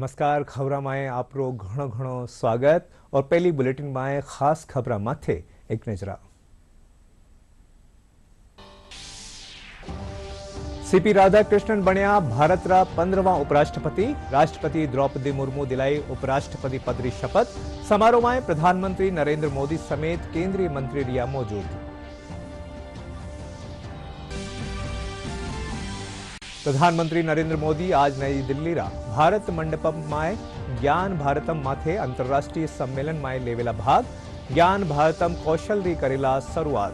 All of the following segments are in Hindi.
नमस्कार। खबरा में आपरो घणो घणो स्वागत और पहली बुलेटिन में खास खबरा माथे एक नजरा। सीपी राधाकृष्णन बन्या भारतरा 15वां उपराष्ट्रपति। राष्ट्रपति द्रौपदी मुर्मू दिलाई उपराष्ट्रपति पद की शपथ। समारोह में प्रधानमंत्री नरेंद्र मोदी समेत केंद्रीय मंत्री रिया मौजूद। प्रधानमंत्री नरेंद्र मोदी आज नई दिल्ली रा भारत मंडपम में ज्ञान भारतम माथे अंतरराष्ट्रीय सम्मेलन में लेवेला भाग। ज्ञान भारतम कौशल री करेला शुरुआत।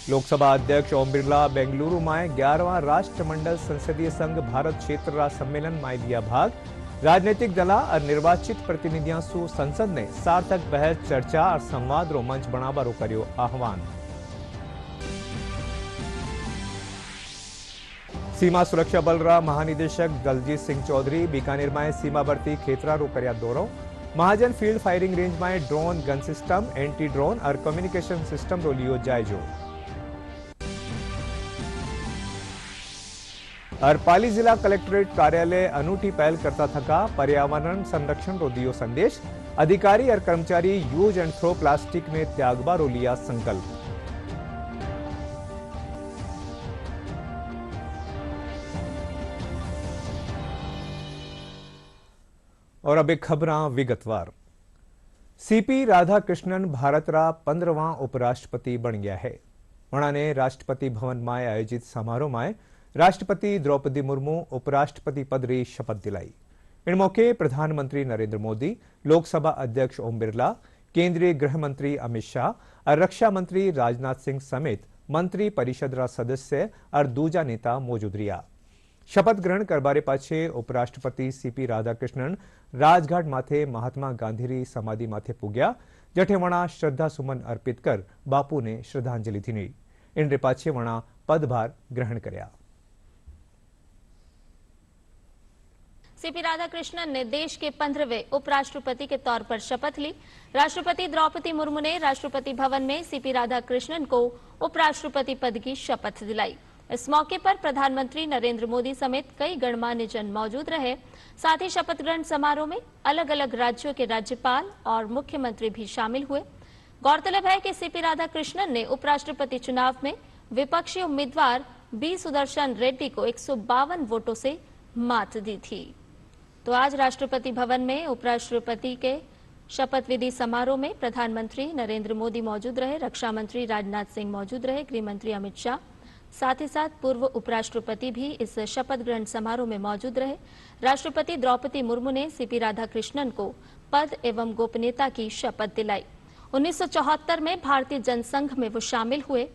लोकसभा अध्यक्ष ओम बिरला बेंगलुरु में 11वां राष्ट्रमंडल संसदीय संघ भारत क्षेत्र रा सम्मेलन में लिया भाग। राजनीतिक दल और निर्वाचित प्रतिनिधियों सु संसद ने सार्थक बहस चर्चा और संवाद रो मंच बनावारो कर्यो आह्वान। सीमा सुरक्षा बल रा महानिदेशक दलजीत सिंह चौधरी बीकानेर में सीमावर्ती क्षेत्रा रो कर्या दौरो। महाजन फील्ड फायरिंग रेंज में drone gun system, anti drone और कम्युनिकेशन सिस्टम रो लियो जायजो। और पाली जिला कलेक्ट्रेट कार्यालय अनूठी पहल करता थका पर्यावरण संरक्षण रो दियो संदेश। अधिकारी और कर्मचारी यूज एंड थ्रो प्लास्टिक में त्यागबा रो लिया संकल्प। और अब एक खबरां विगतवार। सीपी राधाकृष्णन भारत रा 15वां उपराष्ट्रपति बन गया है। उन्होंने राष्ट्रपति भवन में आयोजित समारोह में राष्ट्रपति द्रौपदी मुर्मू उपराष्ट्रपति पद की शपथ दिलाई। इन मौके प्रधानमंत्री नरेंद्र मोदी, लोकसभा अध्यक्ष ओम बिरला, केंद्रीय गृह मंत्री अमित शाह और रक्षा मंत्री राजनाथ सिंह समेत मंत्री परिषद रा सदस्य और दूजा नेता मौजूद रिया। शपथ ग्रहण करबारे पाछे उपराष्ट्रपति सीपी राधाकृष्णन राजघाट माथे महात्मा गांधी री समाधि माथे पुग्या, जठे वणा श्रद्धा सुमन अर्पित कर बापू ने श्रद्धांजलि दी। इन रे पाछे वणा पदभार ग्रहण कर्या। सीपी राधाकृष्णन ने देश के 15वें उपराष्ट्रपति के तौर पर शपथ ली। राष्ट्रपति द्रौपदी मुर्मू ने राष्ट्रपति भवन में सीपी राधाकृष्णन को उपराष्ट्रपति पद की शपथ दिलाई। इस मौके पर प्रधानमंत्री नरेंद्र मोदी समेत कई गणमान्य जन मौजूद रहे। साथ ही शपथ ग्रहण समारोह में अलग अलग राज्यों के राज्यपाल और मुख्यमंत्री भी शामिल हुए। गौरतलब है कि सीपी राधाकृष्णन ने उपराष्ट्रपति चुनाव में विपक्षी उम्मीदवार बी सुदर्शन रेड्डी को 152 वोटों से मात दी थी। तो आज राष्ट्रपति भवन में उपराष्ट्रपति के शपथ विधि समारोह में प्रधानमंत्री नरेंद्र मोदी मौजूद रहे, रक्षा मंत्री राजनाथ सिंह मौजूद रहे, गृह मंत्री अमित शाह, साथ ही साथ पूर्व उपराष्ट्रपति भी इस शपथ ग्रहण समारोह में मौजूद रहे। राष्ट्रपति द्रौपदी मुर्मू ने सीपी राधाकृष्णन को पद एवं गोपनीयता की शपथ दिलाई। 1974 में भारतीय जनसंघ में वो शामिल हुए।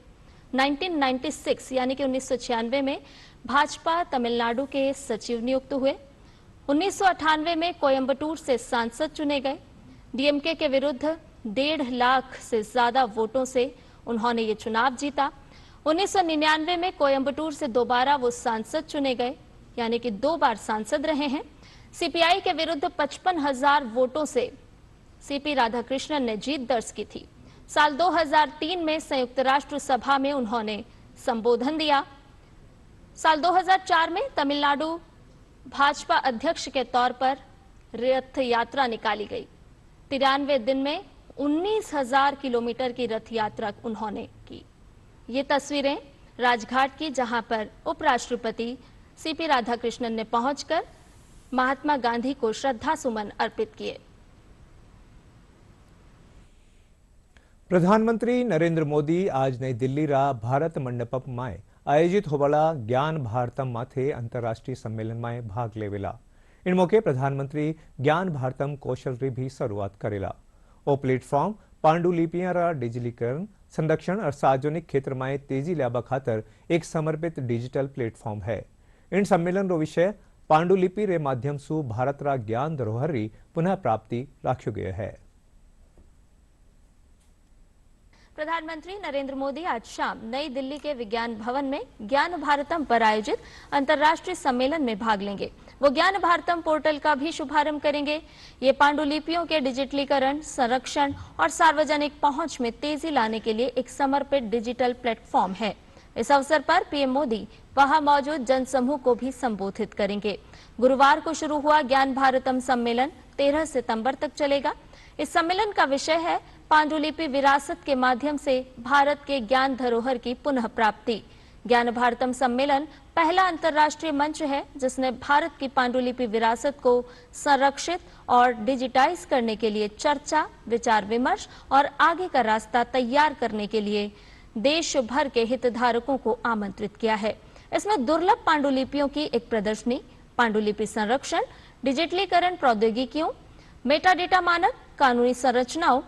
1996 यानी कि 1996 में भाजपा तमिलनाडु के सचिव नियुक्त हुए। 1998 में कोयंबटूर से सांसद चुने गए। डीएमके के विरुद्ध 1.5 लाख से ज्यादा वोटों से उन्होंने ये चुनाव जीता। 1999 में कोयंबटूर से दोबारा वो सांसद चुने गए, यानी कि 2 बार सांसद रहे हैं। सीपीआई के विरुद्ध 55,000 वोटों से सीपी राधाकृष्णन ने जीत दर्ज की थी। साल 2003 में संयुक्त राष्ट्र सभा में उन्होंने संबोधन दिया। साल 2004 में तमिलनाडु भाजपा अध्यक्ष के तौर पर रथ यात्रा निकाली गई। 93 दिन में 19,000 किलोमीटर की रथ यात्रा उन्होंने की। ये तस्वीरें राजघाट की, जहां पर उपराष्ट्रपति सीपी राधाकृष्णन ने पहुंचकर महात्मा गांधी को श्रद्धा सुमन अर्पित किए। प्रधानमंत्री नरेंद्र मोदी आज नई दिल्ली रा भारत मंडपम में आयोजित होवाला ज्ञान भारतम माथे अंतर्राष्ट्रीय सम्मेलन में भाग लेवेला। इन मौके प्रधानमंत्री ज्ञान भारतम कौशल री भी शुरुआत करेला। ओ प्लेटफॉर्म पांडुलिपियां रा डिजिटलीकरण, संरक्षण और सार्वजनिक क्षेत्र में तेजी लाबा खातर एक समर्पित डिजिटल प्लेटफॉर्म है। इन सम्मेलन रो विषय पांडुलिपि रे माध्यम सु भारत रा ज्ञान धरोहर री पुनः प्राप्ति राख्यो गयो है। प्रधानमंत्री नरेंद्र मोदी आज शाम नई दिल्ली के विज्ञान भवन में ज्ञान भारतम पर आयोजित अंतर्राष्ट्रीय सम्मेलन में भाग लेंगे। वो ज्ञान भारतम पोर्टल का भी शुभारंभ करेंगे। ये पांडुलिपियों के डिजिटलीकरण, संरक्षण और सार्वजनिक पहुंच में तेजी लाने के लिए एक समर्पित डिजिटल प्लेटफॉर्म है। इस अवसर पर पीएम मोदी वहां मौजूद जनसमूह को भी संबोधित करेंगे। गुरुवार को शुरू हुआ ज्ञान भारतम सम्मेलन 13 सितंबर तक चलेगा। इस सम्मेलन का विषय है पांडुलिपि विरासत के माध्यम से भारत के ज्ञान धरोहर की पुनः प्राप्ति। ज्ञान भारतम सम्मेलन पहला अंतर्राष्ट्रीय मंच है जिसने भारत की पांडुलिपि विरासत को संरक्षित और डिजिटाइज करने के लिए चर्चा, विचार विमर्श और आगे का रास्ता तैयार करने के लिए देश भर के हितधारकों को आमंत्रित किया है। इसमें दुर्लभ पांडुलिपियों की एक प्रदर्शनी, पांडुलिपि संरक्षण, डिजिटलीकरण प्रौद्योगिकियों, मेटाडेटा मानक, कानूनी संरचनाओं,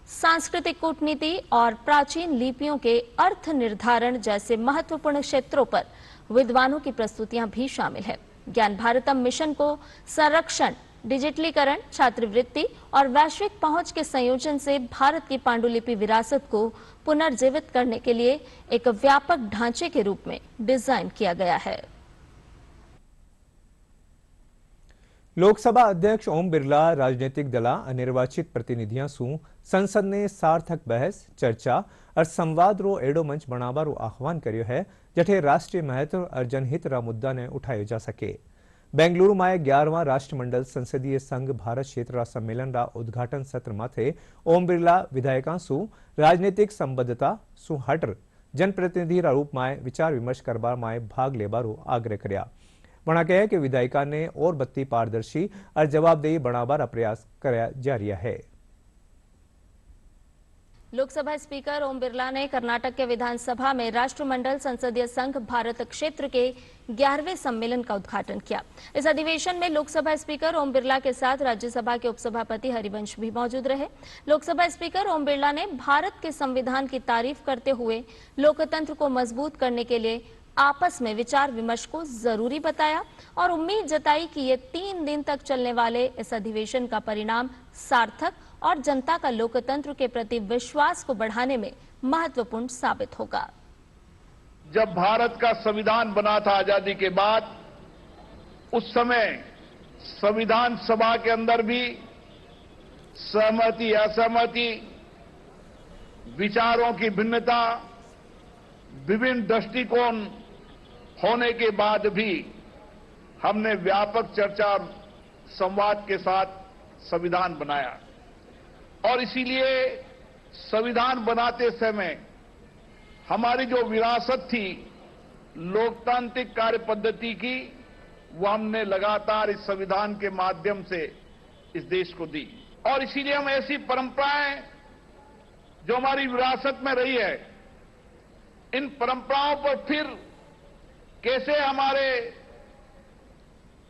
सांस्कृतिक कूटनीति और प्राचीन लिपियों के अर्थ निर्धारण जैसे महत्वपूर्ण क्षेत्रों पर विद्वानों की प्रस्तुतियां भी शामिल है। ज्ञान भारतम मिशन को संरक्षण, डिजिटलीकरण, छात्रवृत्ति और वैश्विक पहुंच के संयोजन से भारत की पांडुलिपि विरासत को पुनर्जीवित करने के लिए एक व्यापक ढांचे के रूप में डिजाइन किया गया है। લોકસભા અધ્યક્ષ ઓમ બિરલા રાજનૈતિક દળા અનિર્વાચિત પ્રતિનિધિઓ શું સંસદને સાર્થક બહેસ, ચર્ચા और संवाद रो एडो मंच बनावारो आह्वान कर्यो है जठे राष्ट्रीय महत्व और जनहित रा मुद्दा ने उठायो जा सके। बेंगलुरु में 11वां राष्ट्रमंडल संसदीय संघ भारत क्षेत्र रा सम्मेलन रा उद्घाटन सत्र माथे ओम बिरला विधायकों सु राजनीतिक संबद्धता सु हटर जनप्रतिनिधि रा रूप में विचार विमर्श करवा में भाग लेबारो आग्रह कर्या। वणा कहे कि विधायिका ने और बत्ती पारदर्शी और जवाबदेही बनावार प्रयास कराया जा रहा है। लोकसभा स्पीकर ओम बिरला ने कर्नाटक के विधानसभा में राष्ट्रमंडल संसदीय संघ भारत क्षेत्र के 11वें सम्मेलन का उद्घाटन किया। इस अधिवेशन में लोकसभा स्पीकर ओम बिरला के साथ राज्यसभा के उपसभापति हरिवंश भी मौजूद रहे। लोकसभा स्पीकर ओम बिरला ने भारत के संविधान की तारीफ करते हुए लोकतंत्र को मजबूत करने के लिए आपस में विचार विमर्श को जरूरी बताया और उम्मीद जताई कि ये 3 दिन तक चलने वाले इस अधिवेशन का परिणाम सार्थक और जनता का लोकतंत्र के प्रति विश्वास को बढ़ाने में महत्वपूर्ण साबित होगा। जब भारत का संविधान बना था आजादी के बाद, उस समय संविधान सभा के अंदर भी सहमति असहमति, विचारों की भिन्नता, विभिन्न दृष्टिकोण होने के बाद भी हमने व्यापक चर्चा और संवाद के साथ संविधान बनाया और इसीलिए संविधान बनाते समय हमारी जो विरासत थी लोकतांत्रिक कार्य पद्धति की, वो हमने लगातार इस संविधान के माध्यम से इस देश को दी और इसीलिए हम ऐसी परंपराएं जो हमारी विरासत में रही है, इन परंपराओं पर फिर कैसे हमारे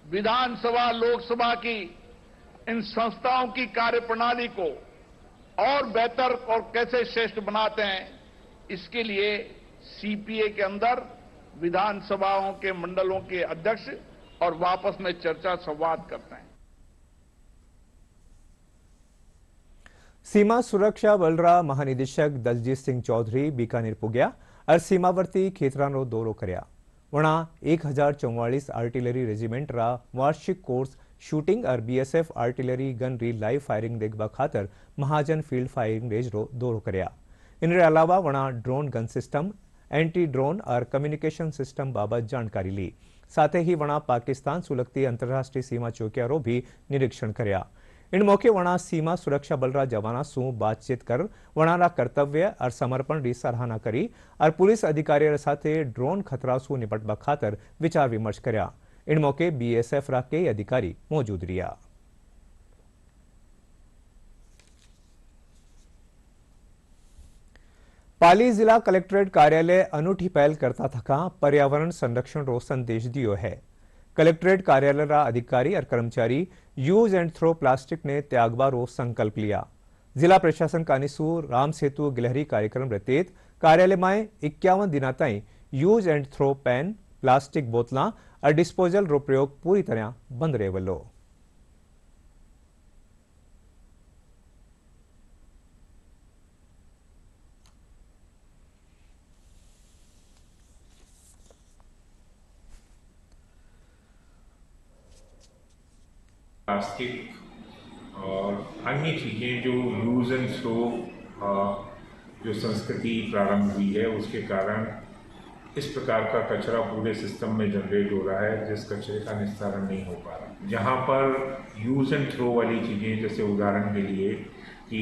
विधानसभा, लोकसभा की इन संस्थाओं की कार्यप्रणाली को और बेहतर और कैसे श्रेष्ठ बनाते हैं, इसके लिए सीपीए के अंदर विधानसभाओं के मंडलों के अध्यक्ष और वापस में चर्चा संवाद करते हैं। सीमा सुरक्षा बल रा महानिदेशक दलजीत सिंह चौधरी बीकानेर पुग्या और सीमावर्ती क्षेत्रों दौरो कर्या। वणा 1044 आर्टिलरी रेजिमेंट रा वार्षिक कोर्स शूटिंग और बीएसएफ आर्टिलरी गन री लाइव फायरिंग देखबा खातर महाजन फील्ड फायरिंग रेंज रो दौरो कर्या। इनके अलावा वणा drone gun system, anti drone और कम्युनिकेशन सिस्टम बाबत जानकारी ली। साथ ही वणा पाकिस्तान सुलगती अंतरराष्ट्रीय सीमा चौकियारो भी निरीक्षण कर्या। इन मौके वणा सीमा सुरक्षा बल रा जवाना सु बातचीत कर वणारा कर्तव्य और समर्पण री सराहना करी और पुलिस अधिकारी साथे ड्रोन खतरा सु निपटवा खातर विचार विमर्श कर्या। इन मौके बीएसएफ रा कई अधिकारी मौजूद रिया। पाली जिला कलेक्ट्रेट कार्यालय अनूठी पहल करता थका पर्यावरण संरक्षण रो संदेश दियो है। कलेक्ट्रेट कार्यालय रा अधिकारी और कर्मचारी यूज एंड थ्रो प्लास्टिक ने त्यागवा रो संकल्प लिया। जिला प्रशासन कानिसू राम सेतु गिलहरी कार्यक्रम रतेत कार्यालय में 51 दिना ताई use and throw pen, plastic बोतला और डिस्पोजल रो प्रयोग पूरी तरह बंद रहे वलो। प्लास्टिक और अन्य चीज़ें जो यूज़ एंड थ्रो जो संस्कृति प्रारंभ हुई है, उसके कारण इस प्रकार का कचरा पूरे सिस्टम में जनरेट हो रहा है जिस कचरे का निस्तारण नहीं हो पा रहा। जहाँ पर यूज़ एंड थ्रो वाली चीज़ें, जैसे उदाहरण के लिए कि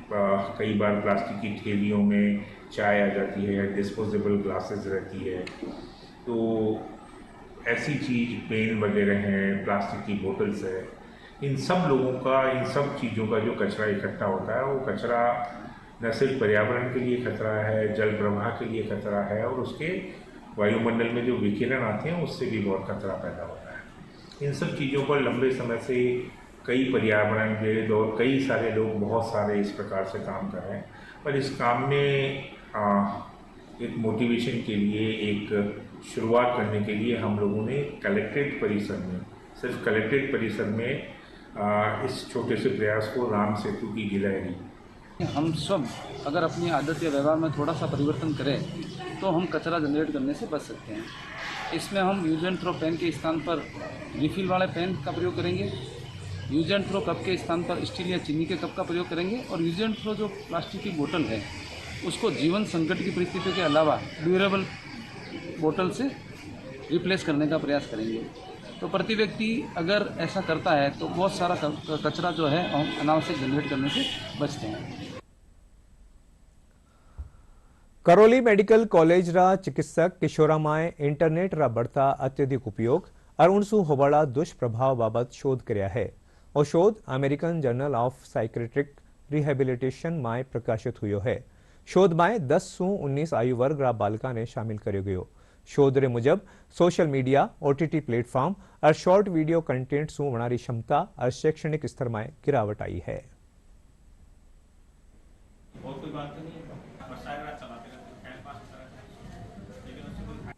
कई बार प्लास्टिक की थैलियों में चाय आ जाती है या डिस्पोजेबल ग्लासेस रहती है, तो ऐसी चीज़ पेन वगैरह हैं, प्लास्टिक की बोतल्स है, इन सब लोगों का, इन सब चीज़ों का जो कचरा इकट्ठा होता है, वो कचरा न सिर्फ पर्यावरण के लिए खतरा है, जल प्रवाह के लिए खतरा है, और उसके वायुमंडल में जो विकिरण आते हैं उससे भी बहुत खतरा पैदा होता है। इन सब चीज़ों पर लंबे समय से कई पर्यावरणविद और कई सारे लोग बहुत सारे इस प्रकार से काम कर रहे हैं, पर इस काम में एक मोटिवेशन के लिए, एक शुरुआत करने के लिए हम लोगों ने कलेक्ट्रेट परिसर में, सिर्फ कलेक्ट्रेट परिसर में इस छोटे से प्रयास को राम सेतु की गिलहरी, हम सब अगर अपनी आदत या व्यवहार में थोड़ा सा परिवर्तन करें तो हम कचरा जनरेट करने से बच सकते हैं। इसमें हम यूज एंड थ्रो पेन के स्थान पर रिफिल वाले पेन का प्रयोग करेंगे, यूज एंड थ्रो कप के स्थान पर स्टील या चीनी के कप का प्रयोग करेंगे, और यूज एंड थ्रो जो प्लास्टिक की बोतल है उसको जीवन संकट की परिस्थितियों के अलावा ड्यूरेबल बोतल से रिप्लेस करने का प्रयास करेंगे। तो प्रति व्यक्ति अगर ऐसा करता है तो बहुत सारा कचरा जो है हम अनावश्यक जनरेट करने से बचते हैं। करोली मेडिकल कॉलेज रा चिकित्सक किशोरामाए इंटरनेट रा बढ़ता अत्यधिक उपयोग और उनसु होबाड़ा दुष्प्रभाव बाबत शोध कर्या है, और शोध American journal of psychiatric rehabilitation माए प्रकाशित हुयो है। शोध माए 10 से 19 आयु वर्ग रा बालका ने शामिल कर्यो गयो। शोध रे मुजब सोशल मीडिया, OTT प्लेटफॉर्म और शॉर्ट वीडियो कंटेंट सु वणारी क्षमता और शैक्षणिक स्तर में गिरावट आई है।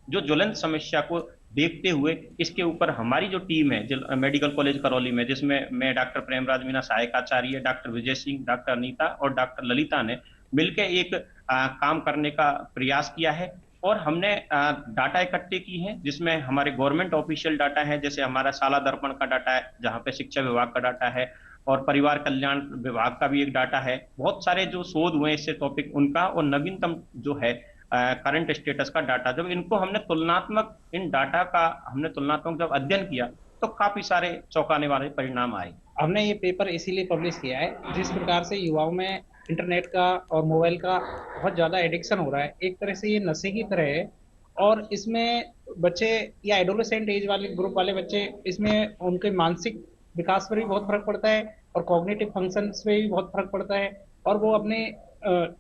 जो ज्वलंत समस्या को देखते हुए इसके ऊपर हमारी जो टीम है मेडिकल कॉलेज करौली में, जिसमें मैं डॉक्टर प्रेमराज मीना सहायक आचार्य, डॉक्टर विजय सिंह, डॉक्टर अनीता और डॉक्टर ललिता ने मिलकर एक काम करने का प्रयास किया है। और हमने डाटा इकट्ठे की है, जिसमें हमारे गवर्नमेंट ऑफिशियल डाटा है, जैसे हमारा साला दर्पण का डाटा है जहाँ पे शिक्षा विभाग का डाटा है, और परिवार कल्याण विभाग का भी एक डाटा है। बहुत सारे जो शोध हुए इससे टॉपिक उनका, और नवीनतम जो है करंट स्टेटस का डाटा, जब इनको हमने तुलनात्मक, इन डाटा का हमने तुलनात्मक जब अध्ययन किया तो काफी सारे चौंकाने वाले परिणाम आए। हमने ये पेपर इसीलिए पब्लिश किया है, जिस प्रकार से युवाओं में इंटरनेट का और मोबाइल का बहुत ज़्यादा एडिक्शन हो रहा है, एक तरह से ये नशे की तरह है, और इसमें बच्चे या एडोलेसेंट एज वाले ग्रुप वाले बच्चे, इसमें उनके मानसिक विकास पर भी बहुत फर्क पड़ता है और कॉग्निटिव फंक्शंस पे भी बहुत फर्क पड़ता है, और वो अपने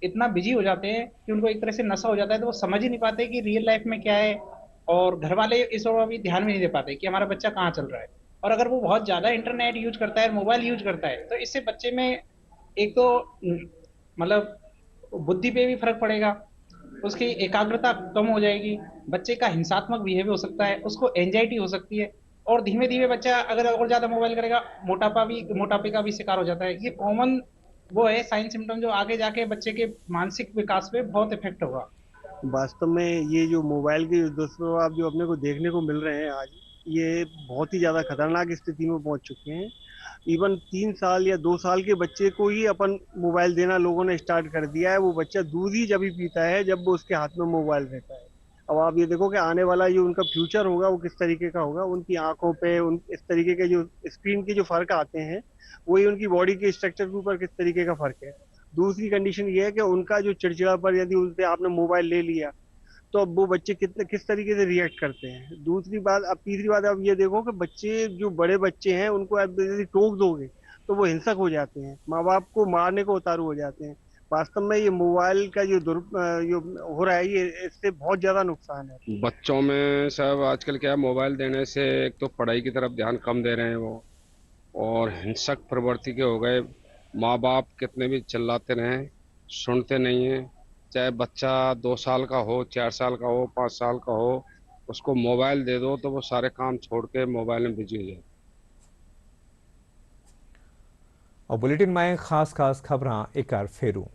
इतना बिजी हो जाते हैं कि उनको एक तरह से नशा हो जाता है, तो वो समझ ही नहीं पाते कि रियल लाइफ में क्या है, और घर वाले इस ओर अभी ध्यान भी नहीं दे पाते कि हमारा बच्चा कहाँ चल रहा है। और अगर वो बहुत ज़्यादा इंटरनेट यूज करता है, मोबाइल यूज करता है, तो इससे बच्चे में एक तो मतलब बुद्धि पे भी फर्क पड़ेगा, उसकी एकाग्रता कम हो जाएगी, बच्चे का हिंसात्मक बिहेवियर हो सकता है, उसको एंजाइटी हो सकती है, और धीमे धीमे बच्चा अगर और ज्यादा मोबाइल करेगा मोटापे का भी शिकार हो जाता है। ये कॉमन वो है साइन सिम्टम जो आगे जाके बच्चे के मानसिक विकास पे बहुत इफेक्ट होगा। वास्तव में ये जो मोबाइल के दुष्प्रभाव जो अपने को देखने को मिल रहे हैं आज, ये बहुत ही ज्यादा खतरनाक स्थिति में पहुंच चुके हैं। इवन 3 साल या 2 साल के बच्चे को ही अपन मोबाइल देना लोगों ने स्टार्ट कर दिया है। वो बच्चा दूध ही जब ही पीता है जब वो उसके हाथ में मोबाइल रहता है। अब आप ये देखो कि आने वाला जो उनका फ्यूचर होगा वो किस तरीके का होगा। उनकी आंखों पे इस तरीके के जो स्क्रीन के जो फर्क आते हैं, वही उनकी बॉडी के स्ट्रक्चर के ऊपर किस तरीके का फर्क है। दूसरी कंडीशन ये है कि उनका जो चिड़चिड़ापन, यदि उनसे आपने मोबाइल ले लिया तो अब वो बच्चे किस तरीके से रिएक्ट करते हैं। दूसरी बात, अब तीसरी बात आप ये देखो कि बच्चे जो बड़े बच्चे हैं उनको आप यदि टोक दोगे तो वो हिंसक हो जाते हैं, माँ बाप को मारने को उतारू हो जाते हैं। वास्तव में ये मोबाइल का जो हो रहा है, ये इससे बहुत ज्यादा नुकसान है बच्चों में। सब आजकल क्या, मोबाइल देने से एक तो पढ़ाई की तरफ ध्यान कम दे रहे हैं वो, और हिंसक प्रवृत्ति के हो गए। माँ बाप कितने भी चिल्लाते रहें, सुनते नहीं है। चाहे बच्चा 2 साल का हो, 4 साल का हो, 5 साल का हो, उसको मोबाइल दे दो तो वो सारे काम छोड़ के मोबाइल में बिजी हो जाए। और बुलेटिन में खास खबरां एक बार फेरू।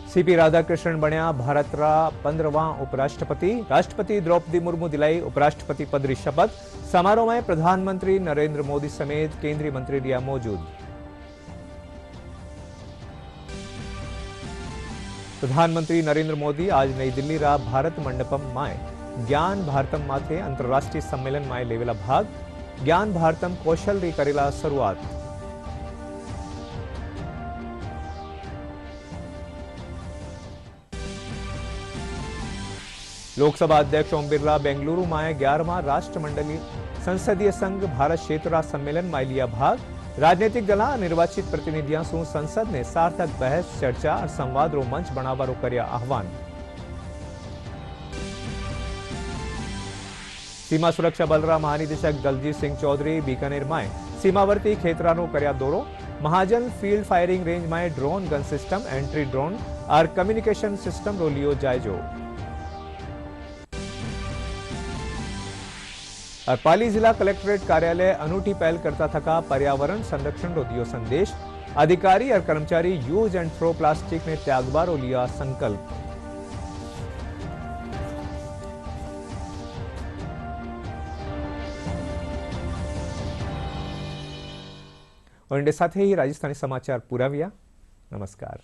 सीपी राधाकृष्णन बन्या भारत रा 15वां उपराष्ट्रपति। राष्ट्रपति द्रौपदी मुर्मू दिलाई उपराष्ट्रपति पद री शपथ। समारोह में प्रधानमंत्री नरेंद्र मोदी समेत केंद्रीय मंत्री रिया मौजूद। प्रधानमंत्री नरेंद्र मोदी आज नई दिल्ली रा भारत मंडपम माय ज्ञान भारतम माथे अंतरराष्ट्रीय सम्मेलन माय लेवेला भाग ज्ञान भारतम कौशल री करेला शुरुआत। लोकसभा अध्यक्ष ओम बिरला बेंगलुरु में 11वां राष्ट्रमंडलीय संसदीय संघ भारत क्षेत्र सम्मेलन में लिया भाग। राजनीतिक दल निर्वाचित प्रतिनिधियों से संसद ने सार्थक बहस चर्चा और संवाद रो मंच बनावारो कर्या आह्वान। सीमा सुरक्षा बल रा महानिदेशक दलजीत सिंह चौधरी बीकानेर में सीमावर्ती क्षेत्रों कर्या दौरो। महाजन फील्ड फायरिंग रेंज में drone gun system entry drone और कम्युनिकेशन सिस्टम रो लियो जायजो। और पाली जिला कलेक्ट्रेट कार्यालय अनूठी पहल करता थका पर्यावरण संरक्षण रो दियो संदेश। अधिकारी और कर्मचारी यूज एंड थ्रो प्लास्टिक ने त्यागबारो लिया संकल्प। और इनके साथ ही राजस्थानी समाचार पूरा हुआ। नमस्कार।